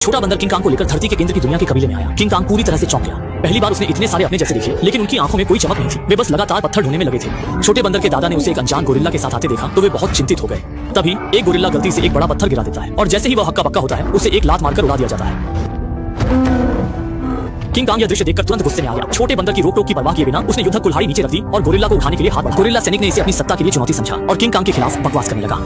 छोटा बंदर king Kong को लेकर धरती के केंद्र की दुनिया के कबीले में आया। किंग कांग पूरी तरह से चौंक गया। पहली बार उसने इतने सारे अपने जैसे देखे, लेकिन उनकी आंखों में कोई चमक नहीं थी। वे बस लगातार पत्थर ढूंढने में लगे थे। छोटे बंदर के दादा ने उसे एक अनजान गोरिल्ला के साथ आते देखा तो वे बहुत चिंतित हो गए। तभी एक गोरिल्ला गलती से एक बड़ा पत्थर गिरा देता है और जैसे ही वह हक्का बक्का होता है उसे एक लात मारकर उड़ा दिया जाता है। किंग कांग यह दृश्य देखकर तुरंत गुस्से में आ गया। छोटे बंदर की रोक टोक की परवाह किए बिना उसने युद्धक कुल्हाड़ी नीचे रख दी और गोरिल्ला को उठाने के लिए हाथ बढ़ाया। गोरिल्ला सैनिक ने इसे अपनी सत्ता के लिए चुनौती समझा और किंग कांग के खिलाफ बकवास करने लगा।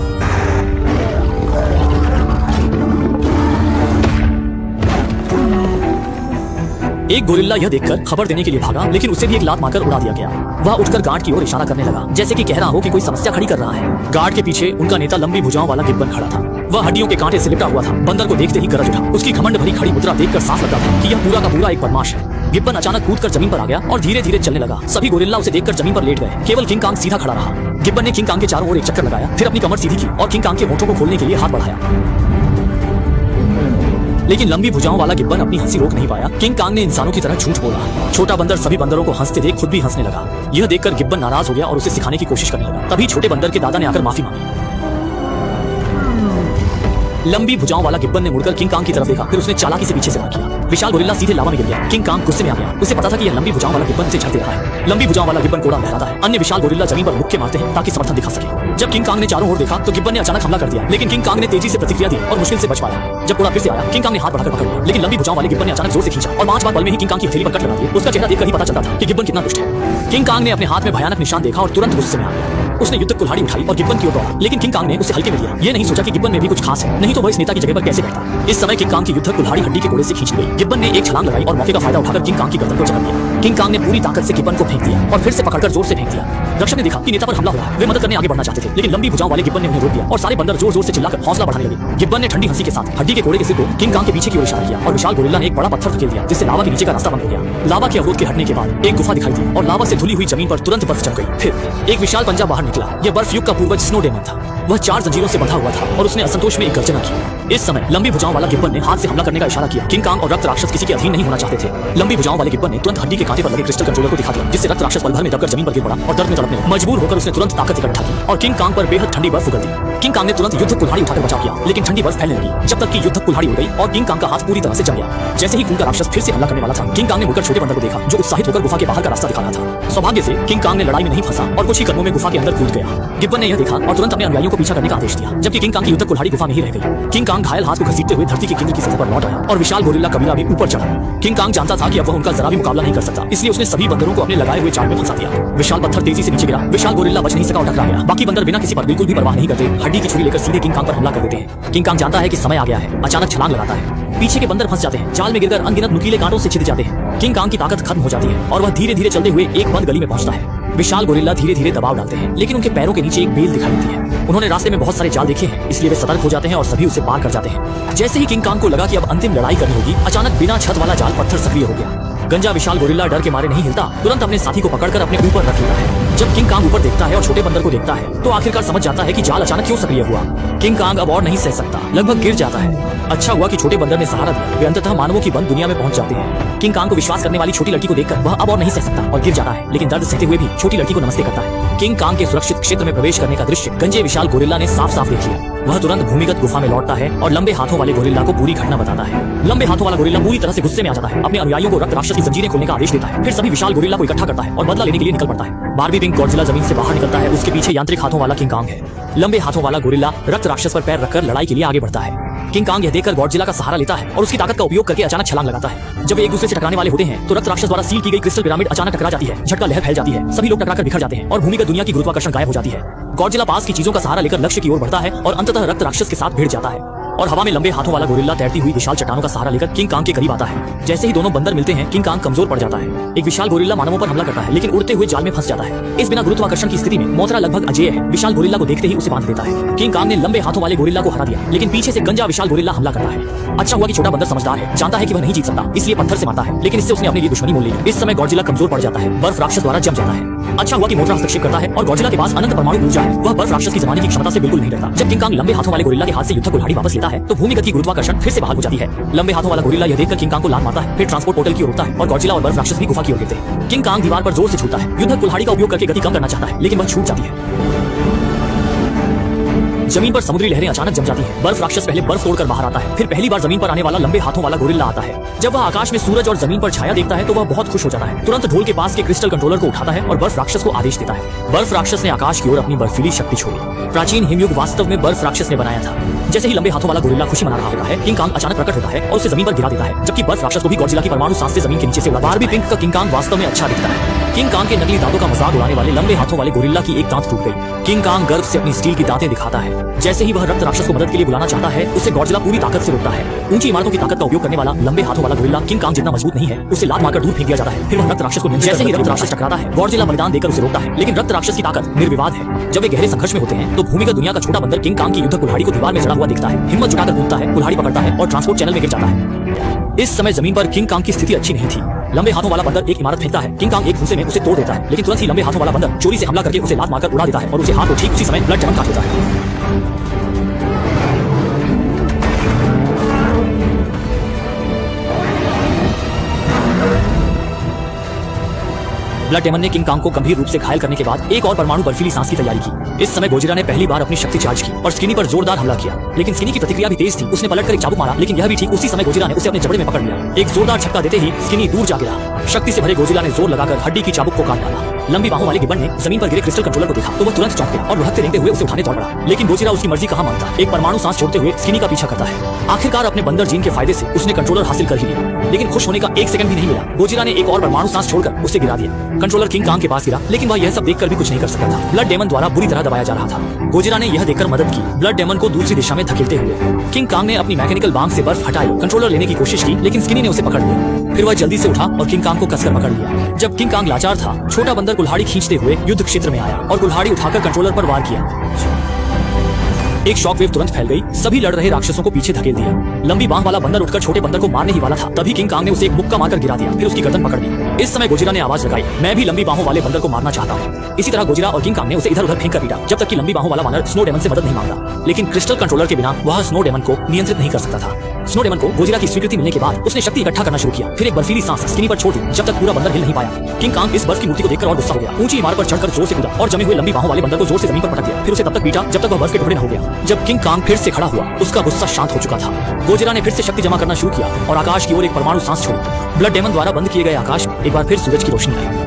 एक गोरिल्ला यह देखकर खबर देने के लिए भागा, लेकिन उसे भी एक लात मारकर उड़ा दिया गया। वह उठकर गार्ड की ओर इशारा करने लगा, जैसे कि कह रहा हो कि कोई समस्या खड़ी कर रहा है। गार्ड के पीछे उनका नेता लंबी भुजाओं वाला गिब्बन खड़ा था। वह हड्डियों के कांटे से लिपटा हुआ था। बंदर को देखते ही गरज उठा। उसकी घमंड भरी खड़ी मुद्रा देखकर साफ लगता था कि यह पूरा का पूरा एक बदमाश है। गिब्बन अचानक कूदकर जमीन पर आ गया और धीरे धीरे चलने लगा। सभी गोरिल्ला उसे देखकर जमीन पर लेट गए। केवल किंग कांग सीधा खड़ा रहा। गिब्बन ने किंग कांग के चारों ओर एक चक्कर लगाया, फिर अपनी कमर सीधी की और किंग कांग के होठों को खोलने के लिए हाथ बढ़ाया। लेकिन लंबी भुजाओं वाला गिब्बन अपनी हंसी रोक नहीं पाया। किंग कांग ने इंसानों की तरह झूठ बोला। छोटा बंदर सभी बंदरों को हंसते देख खुद भी हंसने लगा। यह देखकर गिब्बन नाराज हो गया और उसे सिखाने की कोशिश करने लगा। तभी छोटे बंदर के दादा ने आकर माफी मांगी। लंबी भुजाओं वाला गिब्बन ने मुड़कर किंग कांग की तरफ देखा, फिर उसने चालाकी से पीछे से वार किया। विशाल गोरिल्ला सीधे लावा में गिर गया। किंग कांग गुस्से में आ गया। उसे पता था कि यह लंबी भुजाओं वाला गिब्बन उसे झड़ते रहा है। लंबी भुजाओं वाला गिब्बन कोड़ा लहराता है। अन्य विशाल गोरिल्ला जमीन पर मुक्के मारते हैं ताकि समर्थन दिखा सके। जब किंग कांग ने चारों ओर देखा तो गिब्बन ने अचानक हमला कर दिया, लेकिन किंग कांग ने तेजी से प्रतिक्रिया दी और मुश्किल से बच पाया। जब कोड़ा फिर से आया, किंग कांग ने हाथ बढ़ाकर पकड़ लिया, लेकिन लंबी भुजाओं वाले गिब्बन ने अचानक जोर से खींचा और 5 बार बल में ही किंग कांग की हथेली पर कट लगा दी। उसका चेहरा देखकर ही पता चलता था कि गिब्बन कितना दुष्ट है। किंग कांग ने अपने हाथ में भयानक निशान देखा और तुरंत गुस्से में आ गया। उसने युद्धक कुल्हाड़ी उठाई और गिब्बन की ओर दौड़ा, लेकिन किंग कांग ने उसे हल्के में लिया। ये नहीं सोचा कि गिब्बन में भी कुछ खास है, नहीं तो वह इस नेता की जगह पर कैसे बैठता। इस समय किंग कांग की युद्धक कुल्हाड़ी हड्डी के कोड़े से खींच गई। गिब्बन ने एक छलांग लगाई और मौके का फायदा उठाकर किंग कांग की गर्दन को जकड़ दिया। किंग कांग ने पूरी ताकत से गिब्बन को फेंक दिया और फिर से पकड़कर जोर से फेंक दिया। रक्षक ने देखा कि नेता पर हमला हो रहा है। वे मदद करने आगे बढ़ना चाहते थे, लेकिन लंबी भुजाओं वाले गिब्बन ने उन्हें रोक दिया और सारे बंदर जोर जोर से चिल्लाकर हौसला बढ़ाने लगे। गिब्बन ने ठंडी हंसी के साथ हड्डी के कोड़े के सिर को किंग कांग के पीछे की ओर इशारा किया और विशाल गोरिल्ला ने एक बड़ा पत्थर धकेल दिया, जिससे लावा के नीचे का रास्ता बंद हो गया। लावा के अवरोध के हटने के बाद एक गुफा दिखाई दी और लावा से धुली हुई जमीन पर तुरंत बर्फ जम गई। फिर एक विशाल पंजा बाहर निकला। यह बर्फ युग का पूर्वज स्नो डेमन था। वह 4 जंजीरों से बंधा हुआ था और उसने असंतोष में एक गर्जना की। इस समय लंबी भुजाओं वाला गिब्बन ने हाथ से हमला करने का इशारा किया। किंग कांग और रक्त राक्षस किसी के अधीन नहीं होना चाहते थे। लंबी भुजाओं वाले गिब्बन ने तुरंत हड्डी के कांटे पर लगे क्रिस्टल कंट्रोलर को दिखा दिया, जिससे रक्त राक्षस पल भर में दबकर जमीन पर गिर पड़ा और दर्द में तड़पने लगा। मजबूर होकर उसने तुरंत ताकत इकट्ठा की और किंग कांग पर बेहद ठंडी बर्फ उगल दी। किंग कांग ने तुरंत युद्धक कुल्हाड़ी उठाकर बचाव किया, लेकिन ठंडी बर्फ फैलने लगी जब तक कि युद्धक कुल्हाड़ी उड़ गई और किंग कांग का हाथ पूरी तरह से जम गया। जैसे ही खून का राक्षस फिर से हमला करने वाला था, किंग कांग ने मुड़कर छोटे बंदर को देखा, जो उत्साहित होकर गुफा के बाहर का रास्ता दिखा रहा था। सौभाग्य से किंग कांग ने लड़ाई में नहीं फंसा और कुछ ही कदमों में गुफा के अंदर कूद गया। गिब्बन ने यह देखा और तुरंत अपने अनुयायियों को पीछा करने का आदेश दिया, जबकि किंग कांग की युद्धक कुल्हाड़ी गुफा में ही रह गई। किंग कांग घायल हाथ को घसीटते हुए धरती के केंद्र की सतह पर लौट आया और विशाल गोरिल्ला कबीला भी ऊपर चढ़ा। किंग कांग जानता था कि अब वह उनका जरा भी मुकाबला नहीं कर सकता, इसलिए उसने सभी बंदरों को अपने लगाए हुए जाल में फंसा दिया। विशाल पत्थर तेजी से नीचे गिरा। विशाल गोरिल्ला बच नहीं सका और टकरा गया। बाकी बंदर बिना किसी पर बिल्कुल भी परवाह नहीं करते, हड्डी की छुरी लेकर सीधे किंग कांग पर हमला कर देते हैं। किंग कांग जानता है कि समय आ गया है। अचानक छलांग लगाता है। पीछे के बंदर फंस जाते हैं। जाल में गिरकर अनगिनत नुकीले कांटों से छिद जाते हैं। किंग कांग की ताकत खत्म हो जाती है और वह धीरे धीरे चलते हुए एक बंद गली में पहुंचता है। विशाल गोरिल्ला धीरे धीरे दबाव डालते हैं, लेकिन उनके पैरों के नीचे एक बेल दिखाई देती है। उन्होंने रास्ते में बहुत सारे जाल देखे हैं, इसलिए वे सतर्क हो जाते हैं और सभी उसे पार कर जाते हैं। जैसे ही किंग कांग को लगा कि अब अंतिम लड़ाई करनी होगी, अचानक बिना छत वाला जाल पत्थर सक्रिय हो गया। गंजा विशाल गोरिल्ला डर के मारे नहीं हिलता, तुरंत अपने साथी को पकड़कर अपने ऊपर रख लेता है। जब किंग कांग ऊपर देखता है और छोटे बंदर को देखता है, तो आखिरकार समझ जाता है कि जाल अचानक क्यों सक्रिय हुआ। किंग कांग अब और नहीं सह सकता, लगभग गिर जाता है। अच्छा हुआ कि छोटे बंदर ने सहारा दिया। वे अंततः मानवों की बंद दुनिया में पहुंच जाते हैं। किंग कांग को विश्वास करने वाली छोटी लड़की को देखकर वह अब और नहीं सह सकता और गिर जाता है, लेकिन दर्द सहते हुए भी छोटी लड़की को नमस्ते करता है। किंग कांग के सुरक्षित क्षेत्र में प्रवेश करने का दृश्य गंजे विशाल गोरिल्ला ने साफ साफ देख लिया। वह तुरंत भूमिगत गुफा में लौटता है और लंबे हाथों वाले गोरिल्ला को पूरी घटना बताता है। लंबे हाथों वाला गोरिल्ला पूरी तरह से गुस्से में आ जाता है। अपने अनुयायियों को रक्त राक्षस की जंजीरें खोलने का आदेश देता है। फिर सभी विशाल गोरिल्ला को इकट्ठा करता है और बदला लेने के लिए निकल पड़ता है। बारबी पिंक गॉडजिला जमीन से बाहर निकलता है। उसके पीछे यांत्रिक हाथों वाला किंग कांग है। लंबे हाथों वाला गोरिल्ला रक्त राक्षस पर पैर रखकर लड़ाई के लिए आगे बढ़ता है। किंग कांग यह देखकर गॉडजिला का सहारा लेता है और उसकी ताकत का उपयोग करके अचानक छलांग लगाता है। जब वे एक दूसरे से टकराने वाले होते हैं, तो रक्त राक्षस द्वारा सील की गई क्रिस्टल पिरामिड अचानक टकरा जाती है। झटका लहर फैल जाती है। सभी लोग टकराकर बिखर जाते हैं और भूमिगत दुनिया की गुरुत्वाकर्षण गायब हो जाती है। गॉडजिला पास की चीजों का सहारा लेकर लक्ष्य की ओर बढ़ता है और अंततः रक्त राक्षस के साथ भिड़ जाता है और हवा में लंबे हाथों वाला गोरिल्ला तैरती हुई विशाल चट्टानों का सहारा लेकर किंग कांग के करीब आता है। जैसे ही दोनों बंदर मिलते हैं, किंग कांग कमजोर पड़ जाता है। एक विशाल गोरिल्ला मानवों पर हमला करता है, लेकिन उड़ते हुए जाल में फंस जाता है। इस बिना गुरुत्वाकर्षण की स्थिति में मोथरा लगभग अजेय है। विशाल गोरिल्ला को देखते ही उसे बांध देता है। किंग कांग ने लंबे हाथों वाले गोरिल्ला को हरा दिया, लेकिन पीछे से गंजा विशाल गोरिल्ला हमला करता है। अच्छा हुआ कि छोटा बंदर समझदार है, जानता है कि वह नहीं जीत सकता, इसलिए पत्थर से मारता है, लेकिन इससे उसने अपने लिए दुश्मनी मोल ली। इस समय गॉडजिला कमजोर पड़ जाता है। बर्फ राक्षस द्वारा जम जाता है। अच्छा हुआ कि मोथरा हस्तक्षेप करता है और गॉडजिला के पास अनंत परमाणु ऊर्जा है। वह बर्फ राक्षस की जमाने की क्षमता से बिल्कुल नहीं डरता। जब किंग कांग लंबे हाथों वाले गोरिल्ला के हाथ से युद्धक कुल्हाड़ी वापस लेता है, तो भूमिगत की गुरुत्वाकर्षण फिर से बहाल हो जाती है। लंबे हाथों वाला गोरिल्ला यह देखकर किंग कांग को लात मारता है, फिर ट्रांसपोर्ट पोर्टल की ओर उड़ता है और गॉडजिला और बर्फ राक्षस भी गुफा की ओर गिरते हैं। किंग कांग दीवार पर जोर से छूटता है। युद्धक कुल्हाड़ी का उपयोग करके गति कम करना चाहता है, लेकिन वह छूट जाती है। जमीन पर समुद्री लहरें अचानक जम जाती हैं। बर्फ राक्षस पहले बर्फ तोड़कर बाहर आता है। फिर पहली बार जमीन पर आने वाला लंबे हाथों वाला गोरिल्ला आता है। जब वह आकाश में सूरज और जमीन पर छाया देखता है तो वह बहुत खुश हो जाता है। तुरंत ढोल के पास के क्रिस्टल कंट्रोलर को उठाता है और बर्फ राक्षस को आदेश देता है। बर्फ राक्षस ने आकाश की ओर अपनी बर्फीली शक्ति छोड़ी। प्राचीन हिमयुग वास्तव में बर्फ राक्षस ने बनाया था। जैसे ही लंबे हाथों वाला गोरिल्ला खुशी मना रहा होता है, किंग कांग अचानक प्रकट होता है और उसे जमीन पर गिरा देता है, जबकि बर्फ राक्षस को भी गॉडजिला की परमाणु सांस से जमीन के नीचे से उड़ा। बारबी पिंक का किंग कांग वास्तव में अच्छा दिखता है। किंग कांग के नकली दांतों का मजाक उड़ाने वाले लंबे हाथों वाले गोरिल्ला की एक दांत टूट गई। किंग कांग गर्व से अपनी स्टील की दांतें दिखाता है। जैसे ही वह रक्त राक्षस को मदद के लिए बुलाना चाहता है, उसे गॉडजिला पूरी ताकत से रोकता है। ऊंची इमारतों की ताकत का उपयोग करने वाला लंबे हाथों वाला गोरिल्ला किंग कांग जितना मजबूत नहीं है, उसे लात मारकर दूर फेंक दिया जाता है। फिर वह रक्त राक्षस को जैसे ही रक्त राक्षस टकराता है, गॉडजिला बलिदान देकर उसे रोकता है, लेकिन रक्त राक्षस की ताकत निर्विवाद है। जब वे गहरे संघर्ष में होते हैं तो भूमिगत दुनिया का छोटा बंदर किंग कांग की युद्ध कुल्हाड़ी को दीवार में जड़ा हुआ दिखता है। हिम्मत जुटाकर कूदता है, कुल्हाड़ी पकड़ता है और ट्रांसपोर्ट चैनल में गिर जाता है। इस समय जमीन पर किंग कांग की स्थिति अच्छी नहीं थी। लंबे हाथों वाला बंदर एक इमारत फेंकता है। किंग कांग एक घूंसे में उसे तोड़ देता है, लेकिन तुरंत ही लंबे हाथों वाला बंदर चोरी से हमला करके उसे लात मारकर उड़ा देता है और उसे हाथ को ठीक उसी समय ब्लड डेमन काट देता है। ब्लड डेमन ने किंग कांग को गंभीर रूप से घायल करने के बाद एक और परमाणु बर्फीली सांस की तैयारी की। इस समय गोजिरा ने पहली बार अपनी शक्ति चार्ज की और स्किनी पर जोरदार हमला किया, लेकिन स्किनी की प्रतिक्रिया भी तेज थी। उसने पलटकर एक चाबुक मारा, लेकिन यह भी ठीक उसी समय गोजिरा ने उसे अपने जबड़े में पकड़ लिया। एक जोरदार झटका देते ही स्किनी दूर जा गिरा। शक्ति से भरे गोजिरा ने जोर लगाकर हड्डी की चाबुक को काट डाला। लंबी बाहों वाले गिब्बन ने जमीन पर गिरे क्रिस्टल कंट्रोलर को देखा तो वह तुरंत चौंक गया और लुढ़कते रेंगते हुए उसे उठाने दौड़ पड़ा, लेकिन गोजिरा उसकी मर्जी कहाँ मानता। एक परमाणु सांस छोड़ते हुए स्किनी का पीछा करता है। आखिरकार अपने बंदर जीन के फायदे से उसने कंट्रोलर हासिल कर ही लिया, लेकिन खुश होने का एक सेकंड भी नहीं मिला। गोजिरा ने एक और परमाणु सांस छोड़कर उसे गिरा दिया। कंट्रोलर किंग कांग के पास गिरा, लेकिन वह यह सब देखकर भी कुछ नहीं कर सकता था। ब्लड डेमन द्वारा बुरी तरह दबाया जा रहा था। गोजिरा ने यह देखकर मदद की, ब्लड डेमन को दूसरी दिशा में धकेलते हुए। किंग कांग ने अपनी मैकेनिकल बांग से बर्फ हटाई, कंट्रोलर लेने की कोशिश की, लेकिन स्किनी ने उसे पकड़ लिया। फिर वह जल्दी से उठा और किंग कांग को कसकर पकड़ लिया। जब किंग कांग लाचार था, छोटा बंदर कुल्हाड़ी खींचते हुए युद्ध क्षेत्र में आया और कुल्हाड़ी उठाकर कंट्रोलर पर वार किया। एक शॉकवेव तुरंत फैल गई, सभी लड़ रहे राक्षसों को पीछे धकेल दिया। लंबी बांह वाला बंदर उठकर छोटे बंदर को मारने ही वाला था, तभी किंग कांग ने उसे एक मुक्का मारकर गिरा दिया, फिर उसकी गर्दन पकड़ ली। इस समय गोजिरा ने आवाज लगाई, मैं भी लंबी बाहों वाले बंदर को मारना चाहता हूँ। इसी तरह गोजिरा और किंग कांग ने उसे इधर उधर फेंक कर पीटा, जब तक कि लंबी बाहों वाला वानर स्नो डेमन से मदद नहीं मांगता। लेकिन क्रिस्टल कंट्रोलर के बिना वह स्नो डेमन को नियंत्रित नहीं कर सकता था। स्नो डेमन को गोजिरा की स्वीकृति मिलने के बाद उसने शक्ति इकट्ठा करना शुरू किया। फिर एक बर्फीली सांस स्किनी पर छोड़ दी, जब तक पूरा बंदर हिल नहीं पाया। किंग कांग इस बर्फ की मूर्ति को देखकर और गुस्सा हो गया। ऊंची इमारत पर चढ़कर जोर से कूदा और जमे हुए लंबी बाहों वाले बंदर को जोर से जमीन पर पटक दिया। फिर उसे तब तक पीटा जब तक वह बर्फ के टुकड़े न हो गया। जब किंग कांग फिर से खड़ा हुआ, उसका गुस्सा शांत हो चुका था। गोजिरा ने फिर से शक्ति जमा करना शुरू किया और आकाश की ओर एक परमाणु सांस छोड़ी। ब्लड डेमन द्वारा बंद किए गए आकाश एक बार फिर सूरज की रोशनी आई।